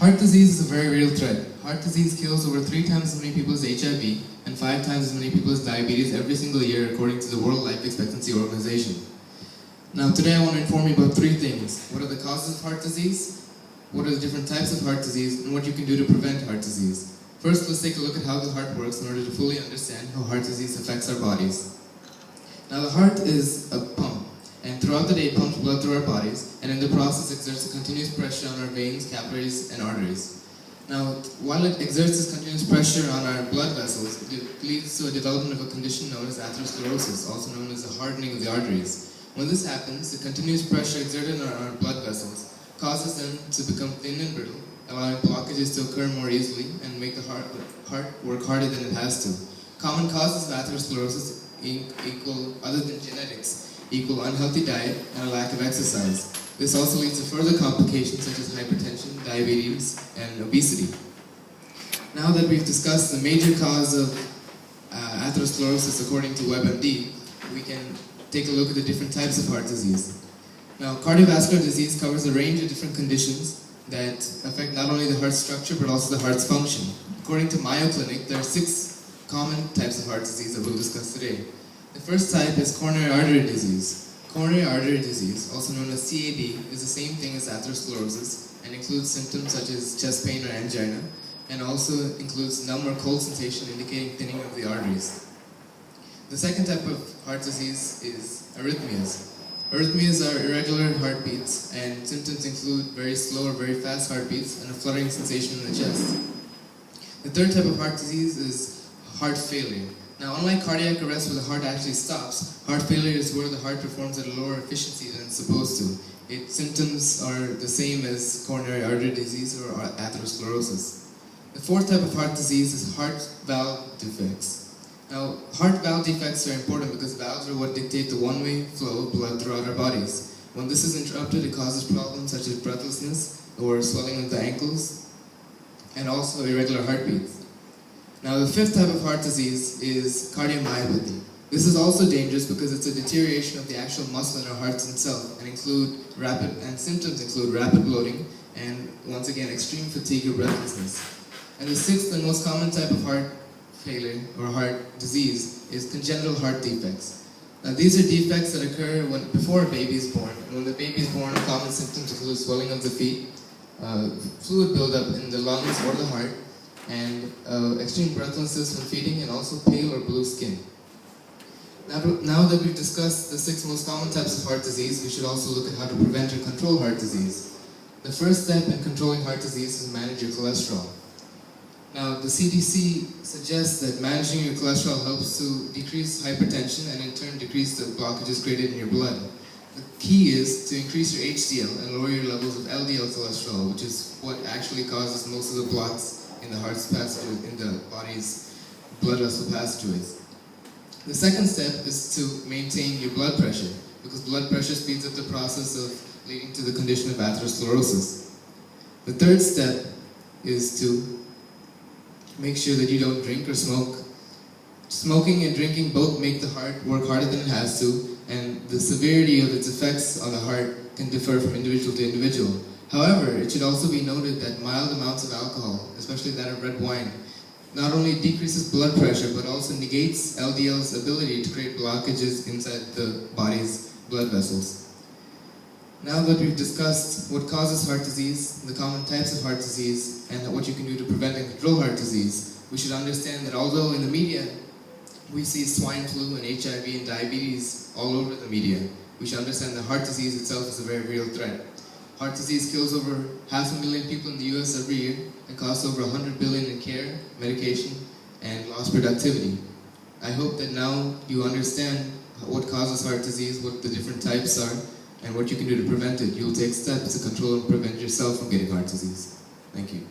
Heart disease is a very real threat. Heart disease kills over 3 times as many people as HIV and 5 times as many people as diabetes every single year according to the World Life Expectancy Organization. Now today I want to inform you about 3 things. What are the causes of heart disease? What are the different types of heart disease? And what you can do to prevent heart disease. First, let's take a look at how the heart works in order to fully understand how heart disease affects our bodies. Now the heart is a pump, and throughout the day it pumps blood through our bodies, and in the process exerts a continuous pressure on our veins, capillaries, and arteries. Now, while it exerts this continuous pressure on our blood vessels, it leads to a development of a condition known as atherosclerosis, also known as the hardening of the arteries. When this happens, the continuous pressure exerted on our blood vessels causes them to become thin and brittle, allowing blockages to occur more easily and make the heart work harder than it has to. Common causes of atherosclerosis other than genetics, equal unhealthy diet and a lack of exercise. This also leads to further complications such as hypertension, diabetes, and obesity. Now that we've discussed the major cause of atherosclerosis according to WebMD, we can take a look at the different types of heart disease. Now, cardiovascular disease covers a range of different conditions that affect not only the heart structure but also the heart's function. According to Mayo Clinic, there are 6 common types of heart disease that we'll discuss today. The first type is coronary artery disease. Coronary artery disease, also known as CAD, is the same thing as atherosclerosis and includes symptoms such as chest pain or angina, and also includes numb or cold sensation indicating thinning of the arteries. The second type of heart disease is arrhythmias. Arrhythmias are irregular heartbeats, and symptoms include very slow or very fast heartbeats and a fluttering sensation in the chest. The third type of heart disease is heart failure. Now, unlike cardiac arrest where the heart actually stops, heart failure is where the heart performs at a lower efficiency than it's supposed to. Its symptoms are the same as coronary artery disease or atherosclerosis. The fourth type of heart disease is heart valve defects. Now, heart valve defects are important because valves are what dictate the one-way flow of blood throughout our bodies. When this is interrupted, it causes problems such as breathlessness or swelling of the ankles, and also irregular heartbeats. Now, the fifth type of heart disease is cardiomyopathy. This is also dangerous because it's a deterioration of the actual muscle in our hearts itself, and symptoms include rapid bloating and, once again, extreme fatigue or breathlessness. And the sixth and most common type of heart failure or heart disease is congenital heart defects. Now, these are defects that occur before a baby is born. And when the baby is born, common symptoms include swelling of the feet, fluid buildup in the lungs or the heart, and extreme breathlessness when feeding, and also pale or blue skin. Now that we've discussed the 6 most common types of heart disease, we should also look at how to prevent or control heart disease. The first step in controlling heart disease is manage your cholesterol. Now, the CDC suggests that managing your cholesterol helps to decrease hypertension and in turn decrease the blockages created in your blood. The key is to increase your HDL and lower your levels of LDL cholesterol, which is what actually causes most of the blots in the heart's passageways, in the body's blood vessel passageways. The second step is to maintain your blood pressure, because blood pressure speeds up the process of leading to the condition of atherosclerosis. The third step is to make sure that you don't drink or smoke. Smoking and drinking both make the heart work harder than it has to, and the severity of its effects on the heart can differ from individual to individual. However, it should also be noted that mild amounts of alcohol, especially that of red wine, not only decreases blood pressure but also negates LDL's ability to create blockages inside the body's blood vessels. Now that we've discussed what causes heart disease, the common types of heart disease, and what you can do to prevent and control heart disease, we should understand that although in the media we see swine flu and HIV and diabetes all over the media, we should understand that heart disease itself is a very real threat. Heart disease kills over 500,000 people in the US every year and costs over $100 billion in care, medication, and lost productivity. I hope that now you understand what causes heart disease, what the different types are, and what you can do to prevent it. You'll take steps to control and prevent yourself from getting heart disease. Thank you.